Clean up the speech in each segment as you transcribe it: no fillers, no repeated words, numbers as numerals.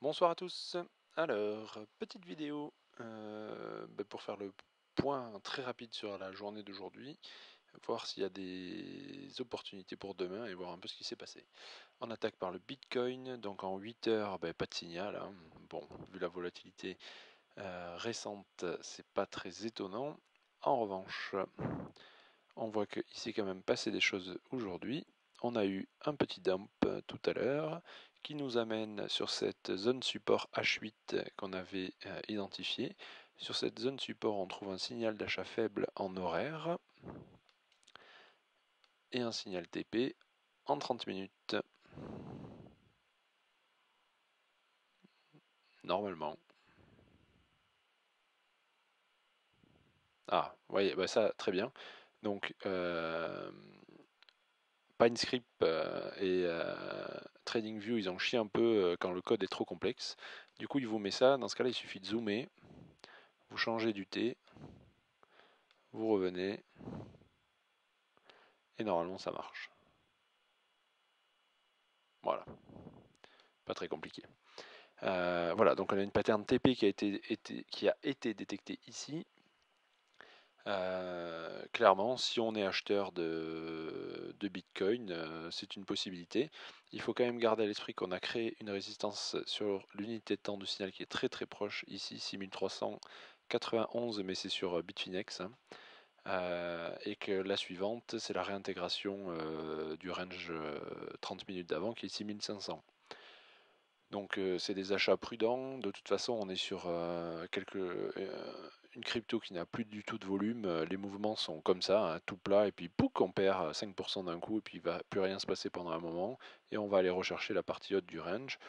Bonsoir à tous. Alors, petite vidéo pour faire le point très rapide sur la journée d'aujourd'hui, voir s'il y a des opportunités pour demain et voir un peu ce qui s'est passé. On attaque par le Bitcoin, donc en 8 heures, pas de signal, hein. Bon, vu la volatilité récente, c'est pas très étonnant. En revanche, on voit qu'il s'est quand même passé des choses aujourd'hui. On a eu un petit dump tout à l'heure qui nous amène sur cette zone support H8 qu'on avait identifiée. Sur cette zone support, on trouve un signal d'achat faible en horaire et un signal TP en 30 minutes. Normalement. Ah, vous voyez, ça, très bien. Donc, PineScript et TradingView, ils ont chié un peu quand le code est trop complexe. Du coup, il vous met ça. Dans ce cas-là, il suffit de zoomer. Vous changez du T. Vous revenez. Et normalement, ça marche. Voilà. Pas très compliqué. Voilà, donc on a une pattern TP qui a été détectée ici. Clairement, si on est acheteur de Bitcoin, c'est une possibilité. Il faut quand même garder à l'esprit qu'on a créé une résistance sur l'unité de temps de signal qui est très très proche, ici 6391, mais c'est sur Bitfinex, hein. Et que la suivante, c'est la réintégration du range 30 minutes d'avant qui est 6500. Donc c'est des achats prudents. De toute façon, on est sur une crypto qui n'a plus du tout de volume. Les mouvements sont comme ça, hein, tout plat, et puis pouc, on perd 5% d'un coup, et puis il ne va plus rien se passer pendant un moment, et on va aller rechercher la partie haute du range.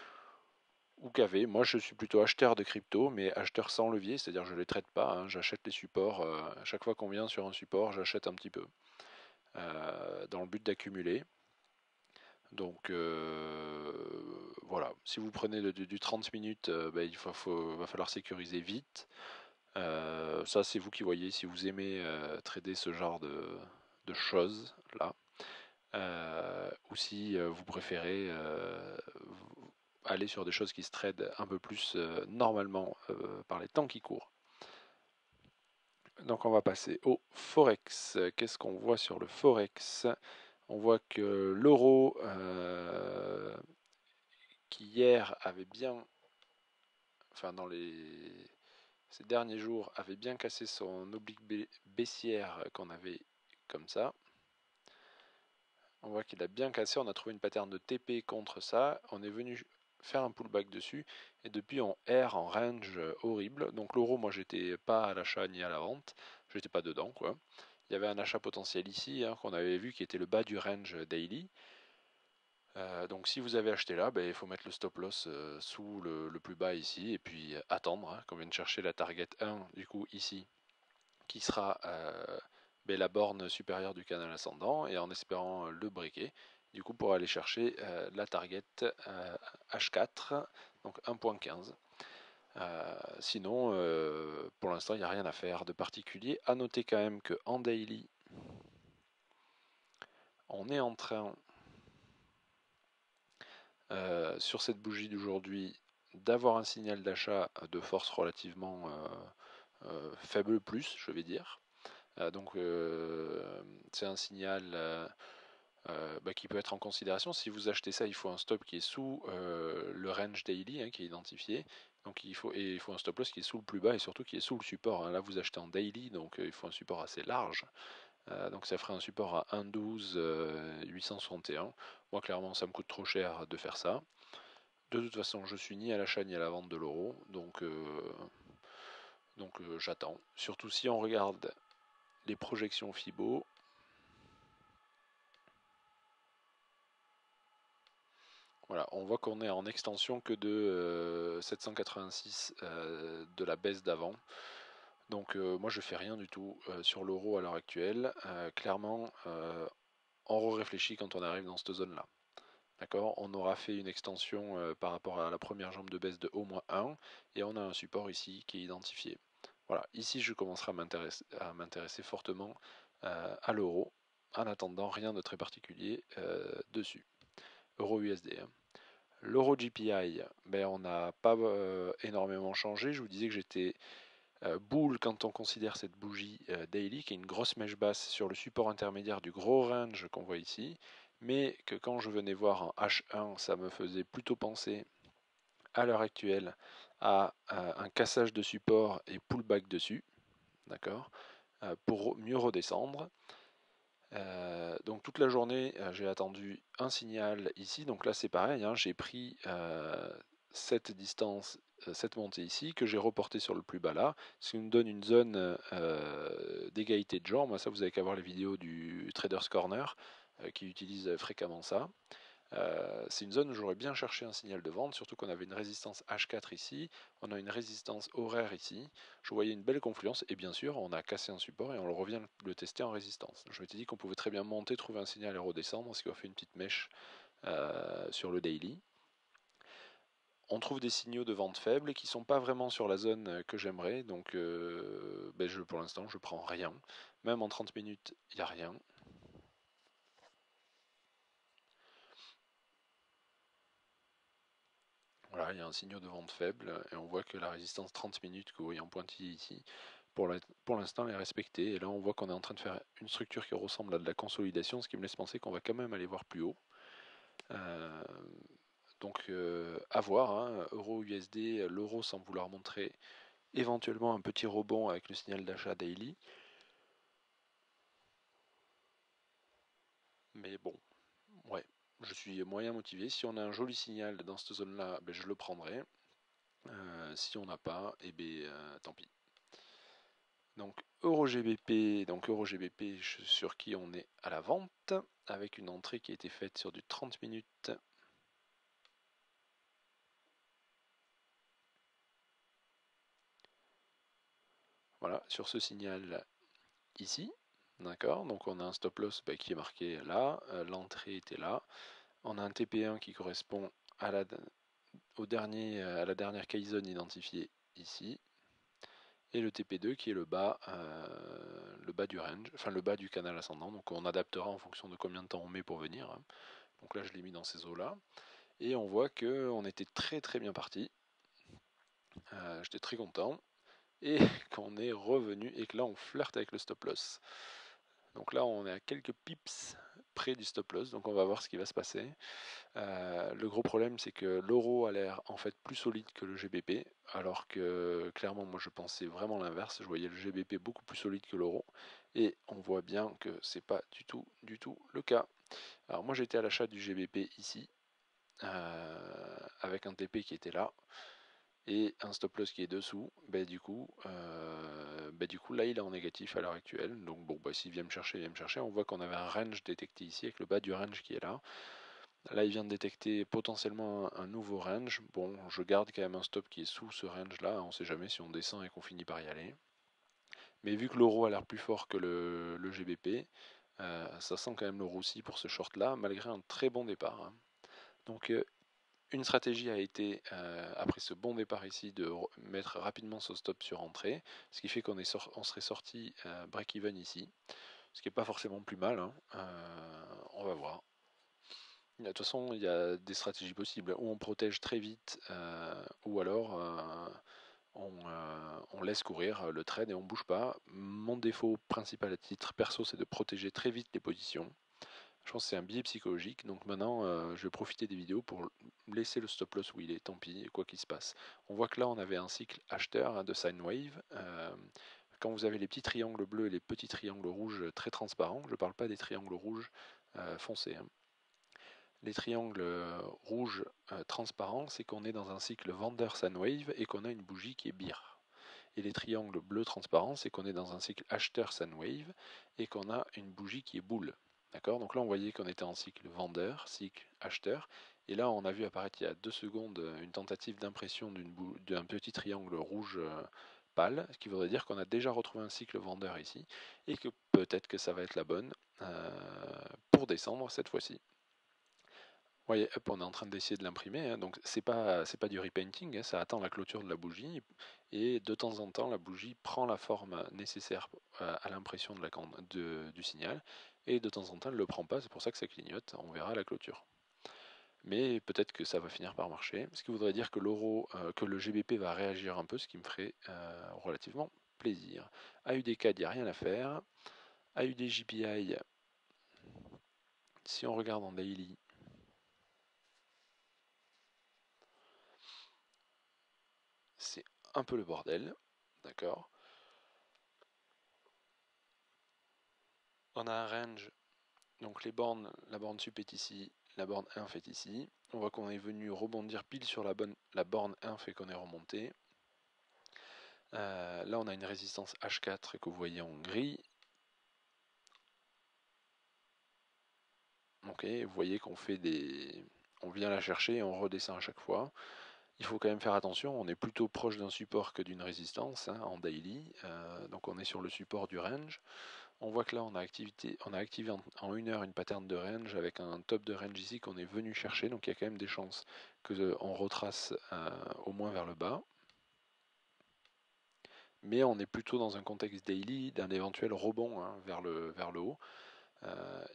Ou KV, moi je suis plutôt acheteur de crypto, mais acheteur sans levier, c'est-à-dire je ne les traite pas, hein, j'achète les supports. À chaque fois qu'on vient sur un support, j'achète un petit peu, dans le but d'accumuler. Donc voilà, si vous prenez du 30 minutes, va falloir sécuriser vite. Ça, c'est vous qui voyez si vous aimez trader ce genre de choses là. Ou si vous préférez aller sur des choses qui se tradent un peu plus normalement par les temps qui courent. Donc on va passer au Forex. Qu'est-ce qu'on voit sur le Forex? On voit que l'euro qui hier avait bien, enfin ces derniers jours, avait bien cassé son oblique baissière qu'on avait comme ça. On voit qu'il a bien cassé, on a trouvé une pattern de TP contre ça, on est venu faire un pullback dessus, et depuis on erre en range horrible. Donc l'euro, moi j'étais pas à l'achat ni à la vente, j'étais pas dedans quoi. Il y avait un achat potentiel ici, hein, qu'on avait vu qui était le bas du range daily. Donc si vous avez acheté là, il faut mettre le stop loss sous le plus bas ici et puis attendre, hein, qu'on vienne chercher la target 1 du coup ici qui sera la borne supérieure du canal ascendant et en espérant le breaker du coup pour aller chercher la target H4 donc 1.15. Sinon pour l'instant il n'y a rien à faire de particulier. À noter quand même que en daily on est en train sur cette bougie d'aujourd'hui d'avoir un signal d'achat de force relativement faible plus, je vais dire. Donc c'est un signal qui peut être en considération. Si vous achetez ça, il faut un stop qui est sous le range daily, hein, qui est identifié. Donc il faut un stop loss qui est sous le plus bas et surtout qui est sous le support, hein. Là vous achetez en daily, donc il faut un support assez large. Donc ça ferait un support à 1,12 861. Moi clairement ça me coûte trop cher de faire ça. De toute façon, je suis ni à l'achat ni à la vente de l'euro, donc j'attends. Surtout si on regarde les projections FIBO. Voilà, on voit qu'on est en extension que de 786 de la baisse d'avant. Donc moi je fais rien du tout sur l'euro à l'heure actuelle. Clairement, on réfléchit quand on arrive dans cette zone-là. D'accord, on aura fait une extension par rapport à la première jambe de baisse de au moins 1 et on a un support ici qui est identifié. Voilà, ici je commencerai à m'intéresser fortement à l'euro. En attendant, rien de très particulier dessus. Euro USD, hein. L'Euro GPI, ben, on n'a pas énormément changé. Je vous disais que j'étais boule quand on considère cette bougie daily, qui est une grosse mèche basse sur le support intermédiaire du gros range qu'on voit ici, mais que quand je venais voir en H1, ça me faisait plutôt penser à l'heure actuelle à un cassage de support et pullback dessus, d'accord, pour mieux redescendre. Donc toute la journée, j'ai attendu un signal ici. Donc là, c'est pareil, hein, j'ai pris cette distance, cette montée ici, que j'ai reportée sur le plus bas là, ce qui me donne une zone d'égalité de genre. Moi, ça, vous avez qu'à voir les vidéos du Traders Corner qui utilise fréquemment ça. C'est une zone où j'aurais bien cherché un signal de vente, surtout qu'on avait une résistance H4 ici, on a une résistance horaire ici, je voyais une belle confluence, et bien sûr on a cassé un support et on revient le tester en résistance. Je m'étais dit qu'on pouvait très bien monter, trouver un signal et redescendre, ce qui a fait une petite mèche sur le daily. On trouve des signaux de vente faibles qui ne sont pas vraiment sur la zone que j'aimerais, donc pour l'instant je prends rien, même en 30 minutes il n'y a rien. Voilà, il y a un signal de vente faible et on voit que la résistance 30 minutes que vous voyez en pointillé ici, pour l'instant, elle est respectée. Et là, on voit qu'on est en train de faire une structure qui ressemble à de la consolidation, ce qui me laisse penser qu'on va quand même aller voir plus haut. Euh, à voir, hein, euro USD, l'euro semble vouloir montrer éventuellement un petit rebond avec le signal d'achat daily. Mais bon, ouais, je suis moyen motivé. Si on a un joli signal dans cette zone-là, ben, je le prendrai. Si on n'a pas, eh bien, tant pis. Donc Euro-GBP sur qui on est à la vente, avec une entrée qui a été faite sur du 30 minutes. Voilà, sur ce signal ici. D'accord, donc on a un stop loss qui est marqué là, l'entrée était là. On a un TP1 qui correspond à la dernière Kaizen identifiée ici. Et le TP2 qui est le bas du range, enfin le bas du canal ascendant. Donc on adaptera en fonction de combien de temps on met pour venir. Donc là je l'ai mis dans ces eaux là. Et on voit qu'on était très très bien parti. J'étais très content. Et qu'on est revenu et que là on flirte avec le stop loss. Donc là on est à quelques pips près du stop loss. Donc on va voir ce qui va se passer. Le gros problème c'est que l'euro a l'air en fait plus solide que le GBP. Alors que clairement moi je pensais vraiment l'inverse. Je voyais le GBP beaucoup plus solide que l'euro. Et on voit bien que c'est pas du tout le cas. Alors moi j'étais à l'achat du GBP ici. Avec un TP qui était là et un stop loss qui est dessous, du coup là il est en négatif à l'heure actuelle. Donc bon, s'il vient me chercher, il vient me chercher. On voit qu'on avait un range détecté ici avec le bas du range qui est là. Là il vient de détecter potentiellement un nouveau range. Bon, je garde quand même un stop qui est sous ce range là. On sait jamais si on descend et qu'on finit par y aller. Mais vu que l'euro a l'air plus fort que le GBP, ça sent quand même le roussi pour ce short là, malgré un très bon départ. Hein. Donc une stratégie a été, après ce bon départ ici, de mettre rapidement ce stop sur entrée, ce qui fait on serait sorti break-even ici, ce qui n'est pas forcément plus mal, hein. On va voir. De toute façon, il y a des stratégies possibles, où on protège très vite, ou alors on laisse courir le trade et on bouge pas. Mon défaut principal à titre perso, c'est de protéger très vite les positions. Je pense que c'est un biais psychologique. Donc maintenant, je vais profiter des vidéos pour laisser le stop loss où il est, tant pis, quoi qu'il se passe. On voit que là, on avait un cycle acheteur de sine wave. Quand vous avez les petits triangles bleus et les petits triangles rouges très transparents, je ne parle pas des triangles rouges foncés. Hein. Les triangles rouges transparents, c'est qu'on est dans un cycle vendeur sine wave et qu'on a une bougie qui est bear. Et les triangles bleus transparents, c'est qu'on est dans un cycle acheteur sine wave et qu'on a une bougie qui est boule. D'accord. Donc là, on voyait qu'on était en cycle vendeur, cycle acheteur. Et là, on a vu apparaître il y a 2 secondes une tentative d'impression d'un petit triangle rouge pâle, ce qui voudrait dire qu'on a déjà retrouvé un cycle vendeur ici et que peut-être que ça va être la bonne pour descendre cette fois-ci. Vous voyez, hop, on est en train d'essayer de l'imprimer, hein, donc c'est pas du repainting, hein, ça attend la clôture de la bougie et de temps en temps la bougie prend la forme nécessaire à l'impression du signal et de temps en temps elle ne le prend pas, c'est pour ça que ça clignote, on verra à la clôture. mais peut-être que ça va finir par marcher, ce qui voudrait dire que que le GBP va réagir un peu, ce qui me ferait relativement plaisir. AUD CAD, il n'y a rien à faire. AUD JPI, si on regarde en daily, c'est un peu le bordel, d'accord. On a un range, donc les bornes, la borne sup est ici, la borne inf est ici. On voit qu'on est venu rebondir pile sur la borne inf et qu'on est remonté. Là on a une résistance H4 que vous voyez en gris. Ok, vous voyez qu'on fait on vient la chercher et on redescend à chaque fois. Il faut quand même faire attention, on est plutôt proche d'un support que d'une résistance hein, en daily, donc on est sur le support du range. On voit que là on a activé en 1 heure une pattern de range avec un top de range ici qu'on est venu chercher, donc il y a quand même des chances qu'on retrace au moins vers le bas. Mais on est plutôt dans un contexte daily d'un éventuel rebond hein, vers le haut.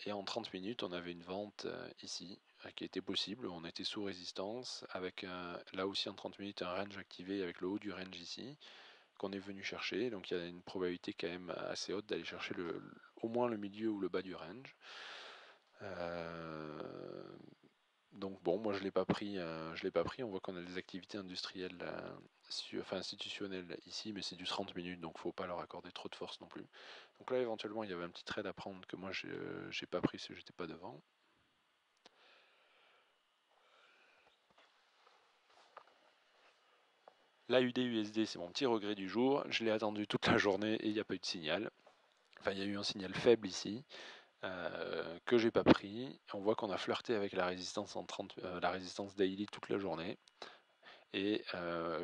Et en 30 minutes, on avait une vente ici qui était possible. On était sous résistance avec là aussi en 30 minutes un range activé avec le haut du range ici qu'on est venu chercher. Donc il y a une probabilité quand même assez haute d'aller chercher au moins le milieu ou le bas du range. Donc bon, moi je l'ai pas pris, je l'ai pas pris. On voit qu'on a des activités industrielles, enfin institutionnelles ici, mais c'est du 30 minutes, donc faut pas leur accorder trop de force non plus. Donc là éventuellement il y avait un petit trade à prendre que moi j'ai pas pris si j'étais pas devant. L'AUD USD c'est mon petit regret du jour. Je l'ai attendu toute la journée et il n'y a pas eu de signal. Enfin il y a eu un signal faible ici. Que j'ai pas pris. On voit qu'on a flirté avec la résistance la résistance daily toute la journée. Et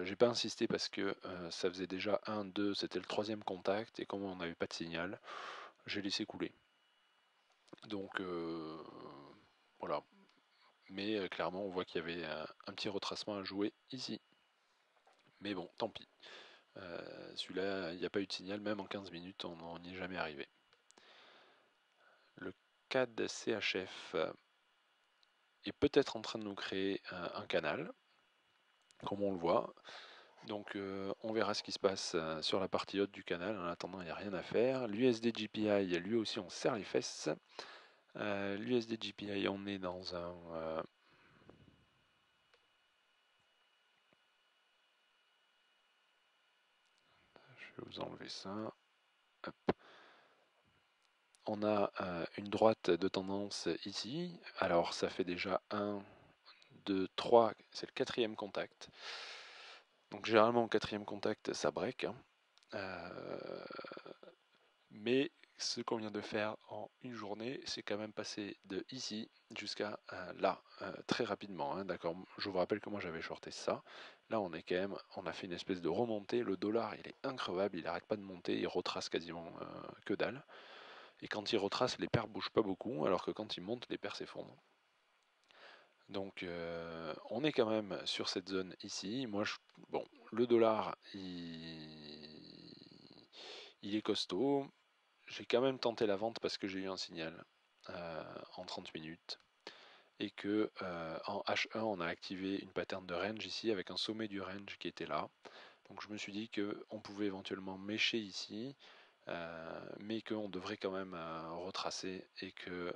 j'ai pas insisté parce que ça faisait déjà 1, 2, c'était le troisième contact, et comme on n'avait pas de signal, j'ai laissé couler. Donc voilà. Mais clairement, on voit qu'il y avait un petit retracement à jouer ici. Mais bon, tant pis. Celui-là, il n'y a pas eu de signal, même en 15 minutes, on n'y est jamais arrivé. Le CAD CHF est peut-être en train de nous créer un canal, comme on le voit. Donc on verra ce qui se passe sur la partie haute du canal. En attendant, il n'y a rien à faire. L'USD GPI, lui aussi, on serre les fesses. L'USD GPI, on est dans un... je vais vous enlever ça. Hop. On a une droite de tendance ici. Alors ça fait déjà 1, 2, 3, c'est le quatrième contact. Donc généralement, au quatrième contact, ça break. Hein. Mais ce qu'on vient de faire en une journée, c'est quand même passer de ici jusqu'à là, très rapidement. Hein, d'accord. Je vous rappelle que moi j'avais shorté ça. Là, on a fait une espèce de remontée. Le dollar, il est increvable, il n'arrête pas de monter, il retrace quasiment que dalle. Et quand il retrace, les paires bougent pas beaucoup, alors que quand il monte, les paires s'effondrent. Donc, on est quand même sur cette zone ici. Moi, bon, le dollar, il est costaud. J'ai quand même tenté la vente parce que j'ai eu un signal en 30 minutes et que en H1 on a activé une pattern de range ici avec un sommet du range qui était là. Donc je me suis dit qu'on pouvait éventuellement mécher ici, mais qu'on devrait quand même retracer et que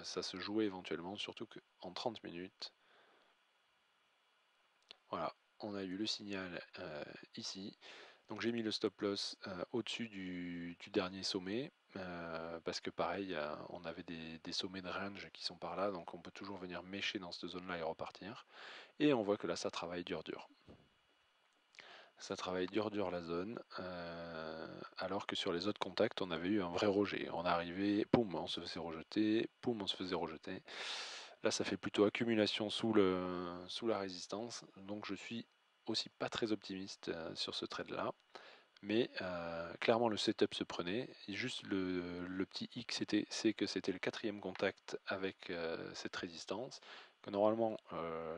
ça se jouait éventuellement, surtout qu'en 30 minutes, voilà, on a eu le signal ici. Donc j'ai mis le stop loss au-dessus du dernier sommet, parce que pareil, on avait des sommets de range qui sont par là, donc on peut toujours venir mécher dans cette zone-là et repartir. Et on voit que là, ça travaille dur. Ça travaille dur la zone, alors que sur les autres contacts, on avait eu un vrai rejet. On arrivait, poum, on se faisait rejeter, poum, on se faisait rejeter. Là, ça fait plutôt accumulation sous la résistance, donc je suis aussi pas très optimiste sur ce trade-là. Mais clairement le setup se prenait. Et juste le petit hic, c'est que c'était le quatrième contact avec cette résistance. Que normalement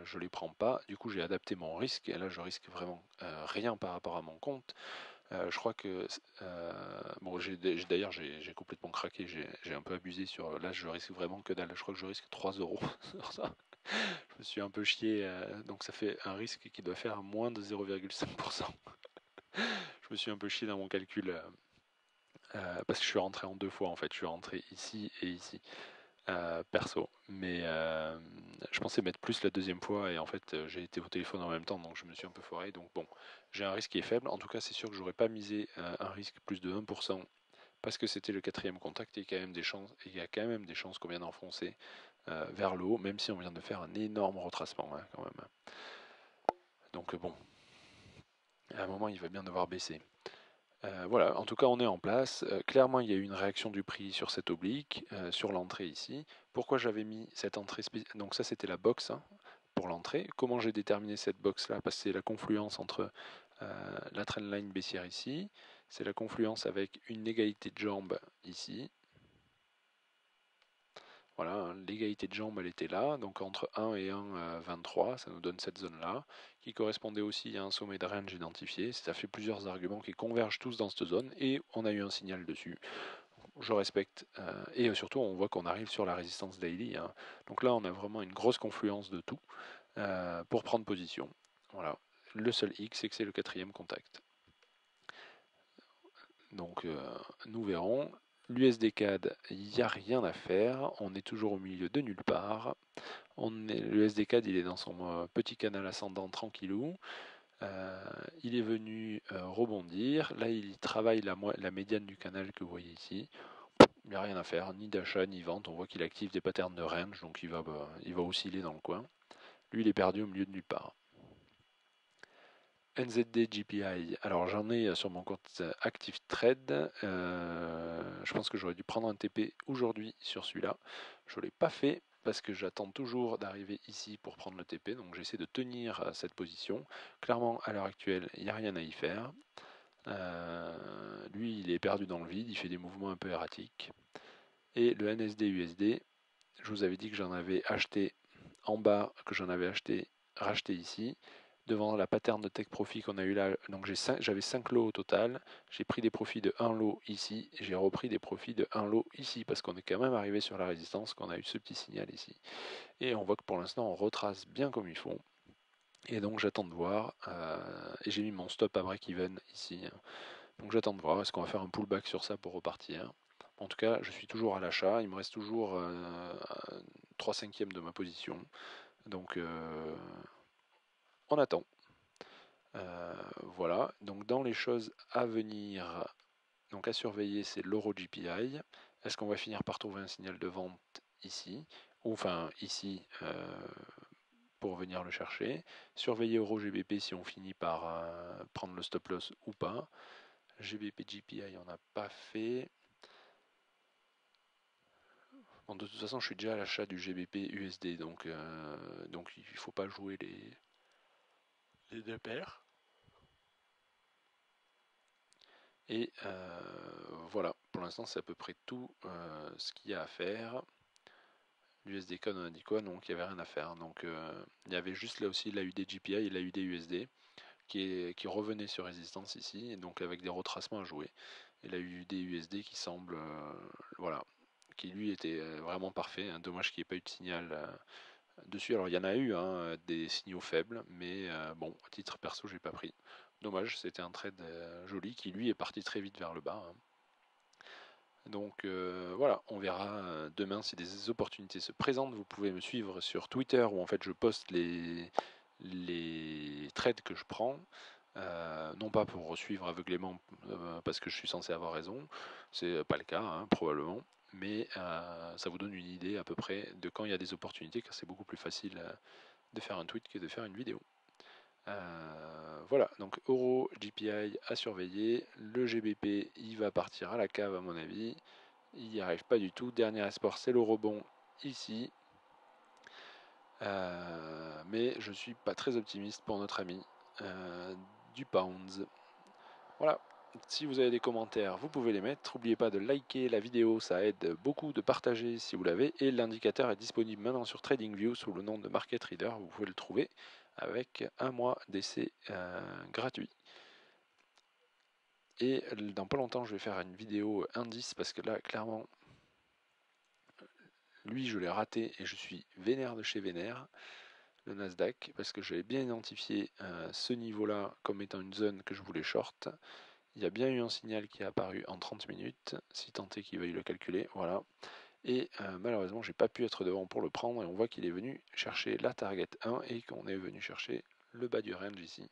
je ne les prends pas. Du coup j'ai adapté mon risque. Et là je risque vraiment rien par rapport à mon compte. Je crois que bon d'ailleurs j'ai complètement craqué. J'ai un peu abusé sur. Là je risque vraiment que dalle. Je crois que je risque 3 euros sur ça. Je me suis un peu chié, donc ça fait un risque qui doit faire moins de 0,5%. Je me suis un peu chié dans mon calcul parce que je suis rentré en deux fois en fait. Je suis rentré ici et ici, perso. Mais je pensais mettre plus la deuxième fois et en fait j'ai été au téléphone en même temps donc je me suis un peu foiré. Donc bon, j'ai un risque qui est faible. En tout cas, c'est sûr que j'aurais pas misé un risque plus de 1% parce que c'était le quatrième contact et il y a quand même des chances qu'on vienne enfoncer vers le haut, même si on vient de faire un énorme retracement hein, quand même. Donc bon, à un moment il va bien devoir baisser. Voilà, en tout cas on est en place. Clairement il y a eu une réaction du prix sur cette oblique, sur l'entrée ici. Pourquoi j'avais mis cette entrée spéciale? Donc ça c'était la box hein, pour l'entrée. Comment j'ai déterminé cette box là? Parce que c'est la confluence entre la trendline baissière ici, c'est la confluence avec une égalité de jambes ici. Voilà, hein, l'égalité de jambes elle était là, donc entre 1 et 1,23, ça nous donne cette zone-là, qui correspondait aussi à un sommet de range identifié. Ça fait plusieurs arguments qui convergent tous dans cette zone, et on a eu un signal dessus. Je respecte, et surtout on voit qu'on arrive sur la résistance daily. Hein. Donc là on a vraiment une grosse confluence de tout pour prendre position. Voilà. Le seul X, c'est que c'est le quatrième contact. Donc nous verrons. L'USD CAD, il n'y a rien à faire, on est toujours au milieu de nulle part. Le SD-CAD il est dans son petit canal ascendant tranquillou. Il est venu rebondir. Là il travaille la médiane du canal que vous voyez ici. Il n'y a rien à faire, ni d'achat ni vente. On voit qu'il active des patterns de range, donc il va osciller dans le coin. Lui il est perdu au milieu de nulle part. NZD GPI, alors j'en ai sur mon compte Active Trade. Je pense que j'aurais dû prendre un TP aujourd'hui sur celui-là. Je ne l'ai pas fait parce que j'attends toujours d'arriver ici pour prendre le TP. Donc j'essaie de tenir cette position. Clairement, à l'heure actuelle, il n'y a rien à y faire. Lui, il est perdu dans le vide, il fait des mouvements un peu erratiques. Et le NSD USD, je vous avais dit que j'en avais acheté en bas, que j'en avais racheté ici devant la pattern de take profit qu'on a eu là. Donc j'avais 5 lots au total. J'ai pris des profits de 1 lot ici. J'ai repris des profits de 1 lot ici parce qu'on est quand même arrivé sur la résistance, qu'on a eu ce petit signal ici. Et on voit que pour l'instant on retrace bien comme il faut. Et donc j'attends de voir. Et j'ai mis mon stop à break-even ici. Donc j'attends de voir. Est-ce qu'on va faire un pullback sur ça pour repartir? En tout cas, je suis toujours à l'achat. Il me reste toujours 3/5 de ma position. Donc on attend. Voilà, donc dans les choses à venir, donc à surveiller, c'est l'euro GPI. Est-ce qu'on va finir par trouver un signal de vente ici, ou enfin ici, pour venir le chercher? Surveiller euro GBP si on finit par prendre le stop loss ou pas. GBP GPI on n'a pas fait. Bon, de toute façon, je suis déjà à l'achat du GBP USD, donc il ne faut pas jouer les deux paires. Et voilà, pour l'instant c'est à peu près tout ce qu'il y a à faire. L'USD Code on a dit quoi? Donc il n'y avait rien à faire. Donc il y avait juste là aussi la UD GPI et la UD USD qui revenait sur résistance ici, et donc avec des retracements à jouer. Et la UD USD qui semble, voilà, qui lui était vraiment parfait. Hein. Dommage qu'il n'y ait pas eu de signal dessus. Alors il y en a eu hein, des signaux faibles, mais bon, à titre perso, j'ai pas pris. Dommage, c'était un trade joli qui lui est parti très vite vers le bas. Hein. Donc voilà, on verra demain si des opportunités se présentent. Vous pouvez me suivre sur Twitter où en fait je poste les trades que je prends. Non pas pour suivre aveuglément parce que je suis censé avoir raison, c'est pas le cas hein, probablement, mais ça vous donne une idée à peu près de quand il y a des opportunités, car c'est beaucoup plus facile de faire un tweet que de faire une vidéo. Voilà, donc Euro, GPI à surveiller. Le GBP, il va partir à la cave à mon avis. Il n'y arrive pas du tout. Dernier espoir, c'est le rebond ici. Mais je suis pas très optimiste pour notre ami du Pounds. Voilà. Si vous avez des commentaires, vous pouvez les mettre. N'oubliez pas de liker la vidéo, ça aide beaucoup, de partager si vous l'avez. Et l'indicateur est disponible maintenant sur TradingView sous le nom de Market Reader. Vous pouvez le trouver avec un mois d'essai gratuit. Et dans pas longtemps, je vais faire une vidéo indice parce que là, clairement, Lui, je l'ai raté et je suis vénère de chez vénère, le Nasdaq, parce que j'avais bien identifié ce niveau-là comme étant une zone que je voulais short. Il y a bien eu un signal qui est apparu en 30 minutes, si tant est qu'il veuille le calculer, voilà. Et malheureusement, j'ai pas pu être devant pour le prendre, et on voit qu'il est venu chercher la target 1 et qu'on est venu chercher le bas du range ici.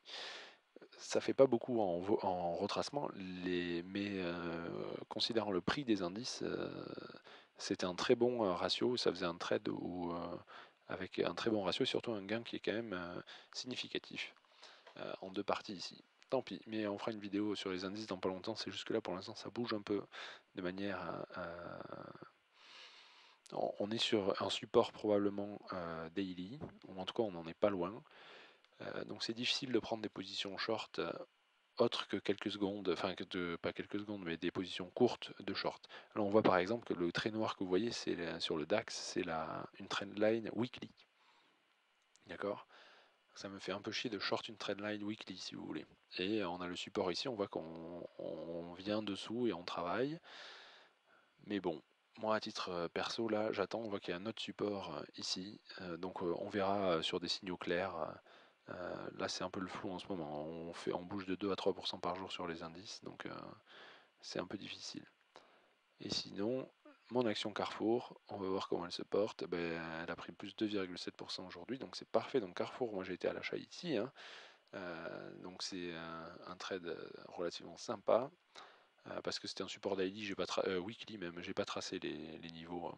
Ça fait pas beaucoup en retracement, mais considérant le prix des indices, c'était un très bon ratio. Ça faisait un trade avec un très bon ratio, surtout un gain qui est quand même significatif en deux parties ici. Tant pis, mais on fera une vidéo sur les indices dans pas longtemps. C'est juste que là, pour l'instant, ça bouge un peu de manière on est sur un support probablement daily, ou en tout cas, on n'en est pas loin. Donc c'est difficile de prendre des positions short autres que quelques secondes, enfin pas quelques secondes, mais des positions courtes de short. Là on voit par exemple que le trait noir que vous voyez sur le DAX, c'est une trendline weekly. D'accord. Ça me fait un peu chier de short une trendline weekly si vous voulez. Et on a le support ici, on voit qu'on vient dessous et on travaille. Mais bon, moi à titre perso là j'attends, on voit qu'il y a un autre support ici. Donc on verra sur des signaux clairs. Là c'est un peu le flou en ce moment. On bouge de 2 à 3% par jour sur les indices. Donc c'est un peu difficile. Et sinon, mon action Carrefour, on va voir comment elle se porte. Ben, elle a pris plus 2,7% aujourd'hui, donc c'est parfait. Donc Carrefour, moi j'ai été à l'achat ici, hein. Donc c'est un trade relativement sympa parce que c'était un support daily, j'ai pas weekly même, j'ai pas tracé les niveaux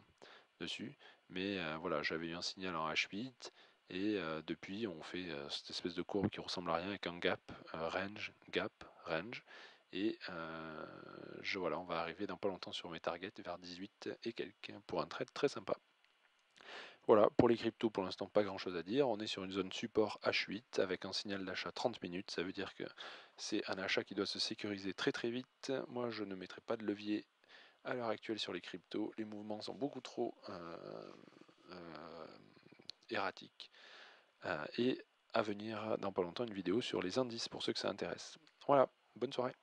dessus, mais voilà, j'avais eu un signal en H8 et depuis on fait cette espèce de courbe qui ressemble à rien avec un gap, gap, range. Et voilà, on va arriver dans pas longtemps sur mes targets vers 18 et quelques pour un trade très sympa. Voilà, pour les cryptos, pour l'instant, pas grand chose à dire. On est sur une zone support H8 avec un signal d'achat 30 minutes. Ça veut dire que c'est un achat qui doit se sécuriser très très vite. Moi, je ne mettrai pas de levier à l'heure actuelle sur les cryptos. Les mouvements sont beaucoup trop erratiques. Et à venir dans pas longtemps une vidéo sur les indices pour ceux que ça intéresse. Voilà, bonne soirée.